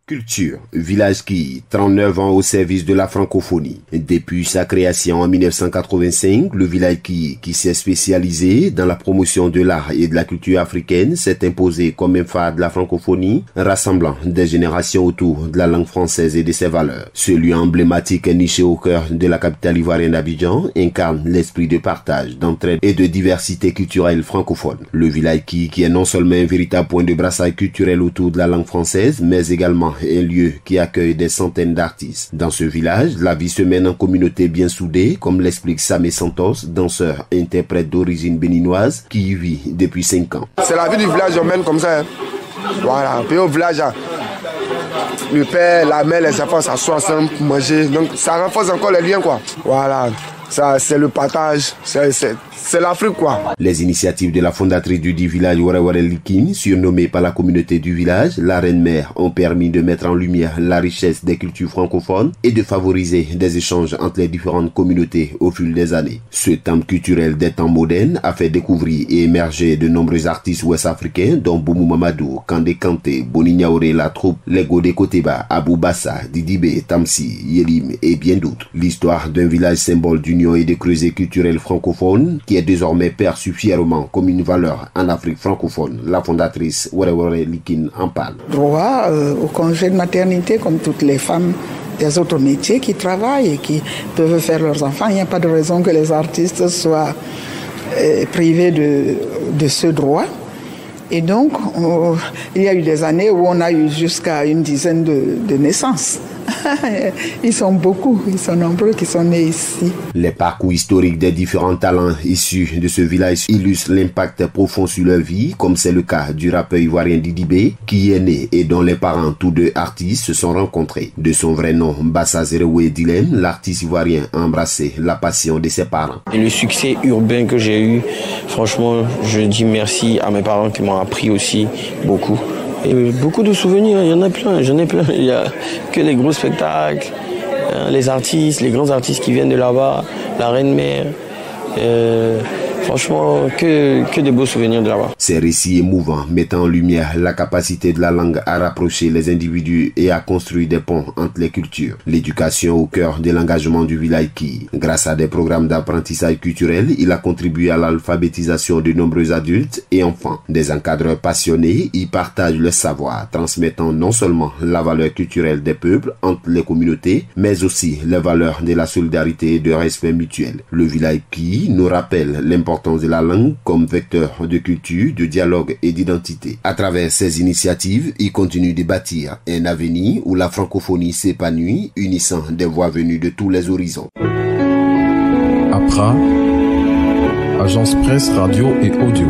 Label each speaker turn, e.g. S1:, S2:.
S1: Culture, village qui, 39 ans au service de la francophonie. Depuis sa création en 1985, le village qui s'est spécialisé dans la promotion de l'art et de la culture africaine, s'est imposé comme un phare de la francophonie, rassemblant des générations autour de la langue française et de ses valeurs. Ce lieu emblématique niché au cœur de la capitale ivoirienne d'Abidjan incarne l'esprit de partage, d'entraide et de diversité culturelle francophone. Le village qui est non seulement un véritable point de brassage culturel autour de la langue française, mais également un lieu qui accueille des centaines d'artistes. Dans ce village, la vie se mène en communauté bien soudée, comme l'explique Samé Santos, danseur et interprète d'origine béninoise, qui y vit depuis 5 ans.
S2: C'est la vie du village, on mène comme ça. Voilà, puis au village, le père, la mère, les enfants s'assoient ensemble pour manger. Donc ça renforce encore les liens, quoi. Voilà, ça c'est le partage, c'est l'Afrique, quoi.
S1: Les initiatives de la fondatrice du dit village Wareware Likine, surnommée par la communauté du village la Reine-Mère, ont permis de mettre en lumière la richesse des cultures francophones et de favoriser des échanges entre les différentes communautés au fil des années. Ce temple culturel des temps modernes a fait découvrir et émerger de nombreux artistes ouest-africains, dont Boumou Mamadou, Kandé Kanté, Boni Niaouré, La Troupe, Lego de Koteba, Abou Bassa, Didibé, Tamsi, Yelim et bien d'autres. L'histoire d'un village symbole d'union et de creuset culturel francophone qui est désormais perçu fièrement comme une valeur en Afrique francophone. La fondatrice Wareware Likine en parle.
S3: Droit au congé de maternité comme toutes les femmes des autres métiers qui travaillent et qui peuvent faire leurs enfants. Il n'y a pas de raison que les artistes soient privés de ce droit. Et donc, il y a eu des années où on a eu jusqu'à une dizaine de naissances. Ils sont beaucoup, ils sont nombreux qui sont nés ici.
S1: Les parcours historiques des différents talents issus de ce village illustrent l'impact profond sur leur vie, comme c'est le cas du rappeur ivoirien Didibé, qui est né et dont les parents, tous deux artistes, se sont rencontrés. De son vrai nom, Bassa Zerewe Dilem, l'artiste ivoirien a embrassé la passion de ses parents.
S4: Et le succès urbain que j'ai eu, franchement, je dis merci à mes parents qui m'ont appris aussi beaucoup. Et beaucoup de souvenirs, il y en a plein, j'en ai plein. Il n'y a que les gros spectacles, les artistes, les grands artistes qui viennent de là-bas, la Reine-Mère. Franchement, que de beaux souvenirs de là-bas.
S1: Ces récits émouvants mettent en lumière la capacité de la langue à rapprocher les individus et à construire des ponts entre les cultures. L'éducation au cœur de l'engagement du village qui, grâce à des programmes d'apprentissage culturel, il a contribué à l'alphabétisation de nombreux adultes et enfants. Des encadreurs passionnés y partagent le savoir, transmettant non seulement la valeur culturelle des peuples entre les communautés, mais aussi les valeurs de la solidarité et de respect mutuel. Le village qui nous rappelle l'importance de la langue comme vecteur de culture, de dialogue et d'identité. À travers ces initiatives, il continue de bâtir un avenir où la francophonie s'épanouit, unissant des voix venues de tous les horizons.
S5: APRA, Agence Presse, Radio et Audio.